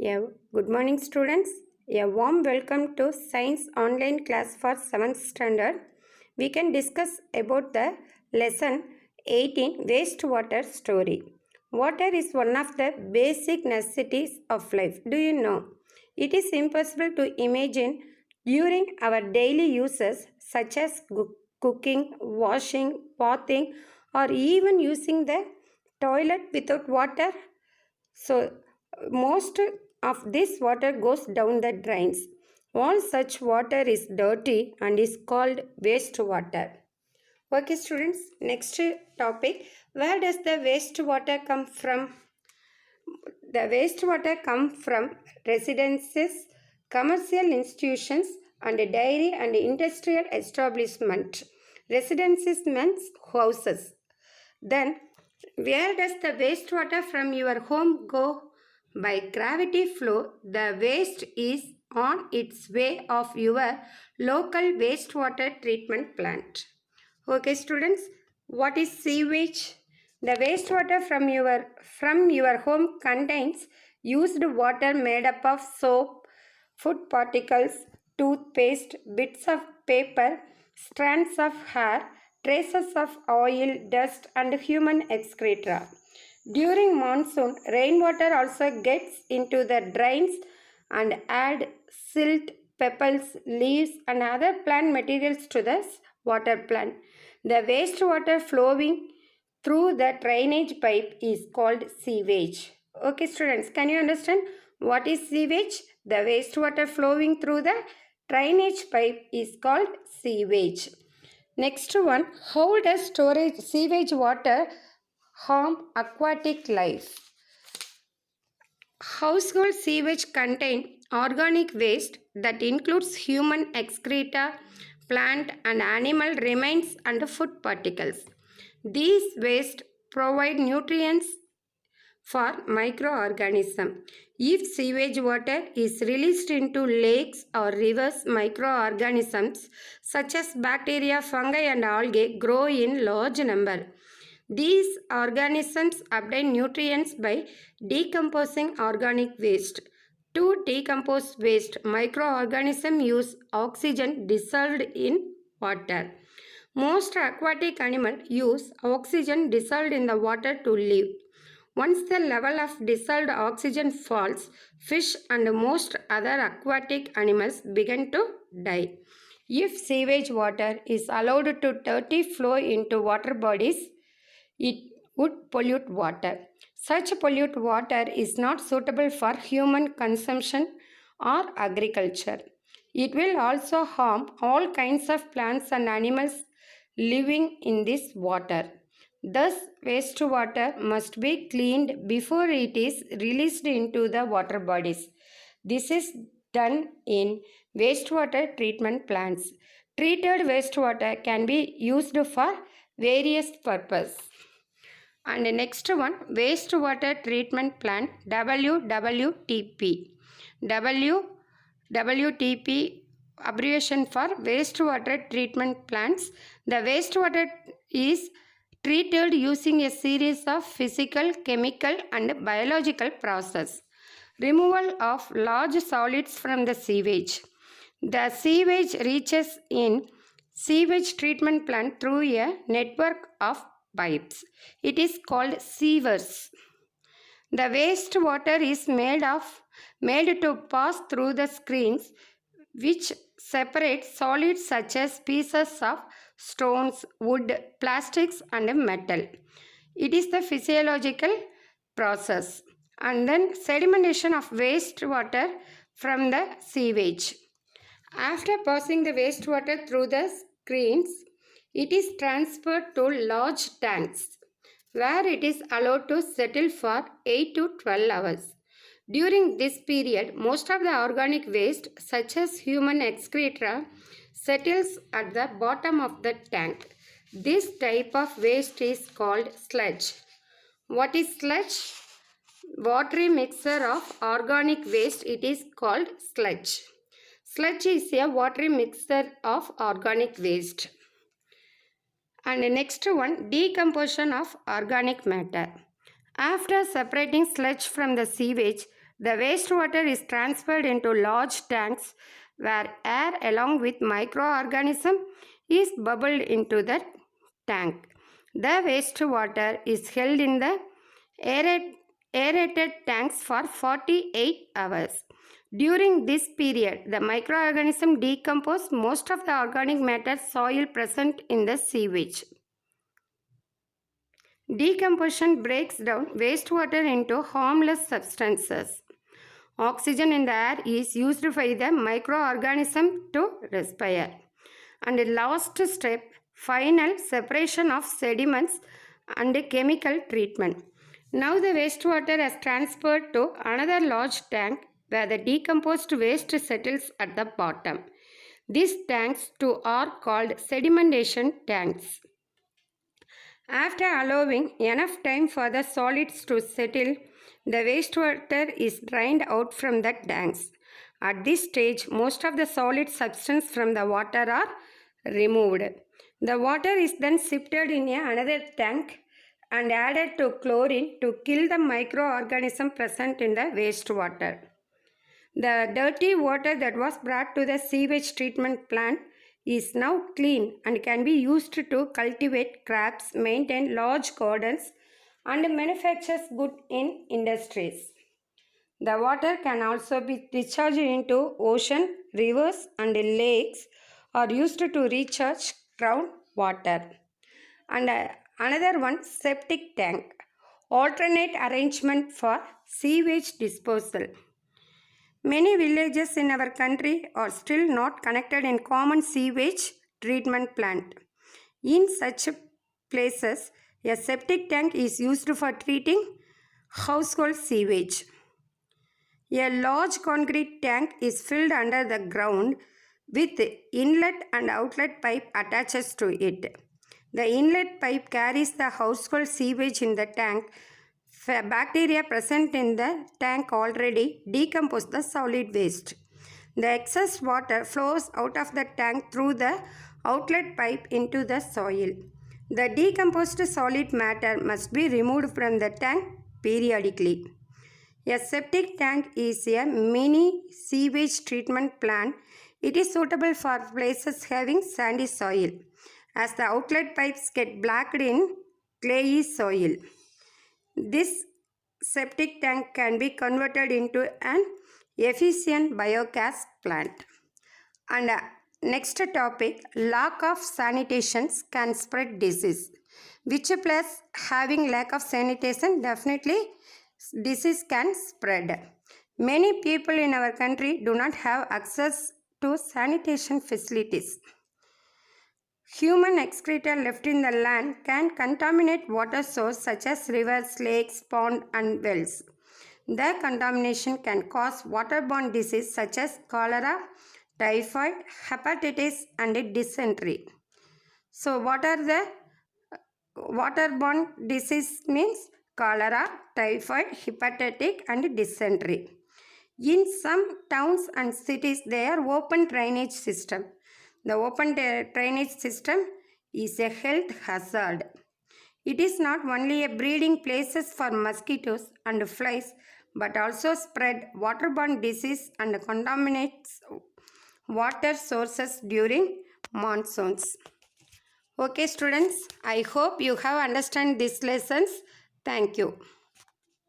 Yeah, good morning, students. A warm welcome to Science Online class for 7th standard. We can discuss about the lesson 18 Wastewater Story. Water is one of the basic necessities of life. Do you know? It is impossible to imagine during our daily uses such as cooking, washing, bathing, or even using the toilet without water. So, most of this water goes down the drains. All such water is dirty and is called wastewater. Okay, students, next topic. Where does the wastewater come from? The wastewater come from residences, commercial institutions, and dairy and industrial establishment. Residences means houses. Then, where does the wastewater from your home go? By gravity flow, the waste is on its way of your local wastewater treatment plant. Okay, students, what is sewage? The wastewater from your home contains used water made up of soap, food particles, toothpaste, bits of paper, strands of hair, traces of oil, dust, and human excreta. During monsoon, rainwater also gets into the drains and add silt, pebbles, leaves, and other plant materials to the water plant. The wastewater flowing through the drainage pipe is called sewage. Okay, students, can you understand what is sewage? The wastewater flowing through the drainage pipe is called sewage. Next one, how does storage sewage water harm aquatic life? Household sewage contain organic waste that includes human excreta, plant and animal remains and food particles. These waste provide nutrients for microorganisms. If sewage water is released into lakes or rivers, microorganisms such as bacteria, fungi and algae grow in large number. These organisms obtain nutrients by decomposing organic waste. To decompose waste, microorganisms use oxygen dissolved in water. Most aquatic animals use oxygen dissolved in the water to live. Once the level of dissolved oxygen falls, fish and most other aquatic animals begin to die. If sewage water is allowed to dirty flow into water bodies, it would pollute water. Such polluted water is not suitable for human consumption or agriculture. It will also harm all kinds of plants and animals living in this water. Thus, wastewater must be cleaned before it is released into the water bodies. This is done in wastewater treatment plants. Treated wastewater can be used for various purposes. And the next one, wastewater treatment plant, WWTP. WWTP abbreviation for wastewater treatment plants. The wastewater is treated using a series of physical, chemical and biological process. Removal of large solids from the sewage. The sewage reaches in sewage treatment plant through a network of pipes. It is called sewers. The wastewater is made to pass through the screens which separate solids such as pieces of stones, wood, plastics and metal. It is the physiological process. And then sedimentation of wastewater from the sewage. After passing the wastewater through the screens, it is transferred to large tanks where it is allowed to settle for 8 to 12 hours. During this period, most of the organic waste such as human excreta settles at the bottom of the tank. This type of waste is called sludge. What is sludge? Watery mixture of organic waste, it is called sludge. Sludge is a watery mixture of organic waste. And the next one, decomposition of organic matter. After separating sludge from the sewage, The wastewater is transferred into large tanks where air along with microorganisms is bubbled into the tank. The wastewater is held in the aerated tanks for 48 hours. During this period, the microorganisms decompose most of the organic matter soil present in the sewage. Decomposition breaks down wastewater into harmless substances. Oxygen in the air is used by the microorganism to respire. And the last step, final separation of sediments and chemical treatment. Now the wastewater is transferred to another large tank where the decomposed waste settles at the bottom. These tanks too are called sedimentation tanks. After allowing enough time for the solids to settle, the wastewater is drained out from the tanks. At this stage, most of the solid substance from the water are removed. The water is then sifted in another tank and added to chlorine to kill the microorganism present in the wastewater. The dirty water that was brought to the sewage treatment plant is now clean and can be used to cultivate crops, maintain large gardens, and manufacture goods in industries. The water can also be discharged into ocean, rivers, and lakes, or used to recharge groundwater. And another one, septic tank, alternate arrangement for sewage disposal. Many villages in our country are still not connected in common sewage treatment plant. In such places, a septic tank is used for treating household sewage. A large concrete tank is filled under the ground with inlet and outlet pipe attached to it. The inlet pipe carries the household sewage in the tank. Bacteria present in the tank already decompose the solid waste. The excess water flows out of the tank through the outlet pipe into the soil. The decomposed solid matter must be removed from the tank periodically. A septic tank is a mini sewage treatment plant. It is suitable for places having sandy soil, as the outlet pipes get blocked in clayey soil. This septic tank can be converted into an efficient biogas plant. And next topic, lack of sanitation can spread disease. Which place having lack of sanitation, definitely disease can spread. Many people in our country do not have access to sanitation facilities. Human excreta left in the land can contaminate water sources such as rivers, lakes, ponds, and wells. The contamination can cause waterborne disease such as cholera, typhoid, hepatitis, and dysentery. So, what are the waterborne disease means? Cholera, typhoid, hepatitis, and dysentery. In some towns and cities, there are open drainage system. The open drainage system is a health hazard. It is not only a breeding places for mosquitoes and flies, but also spread waterborne disease and contaminates water sources during monsoons. Okay students, I hope you have understood these lessons. Thank you.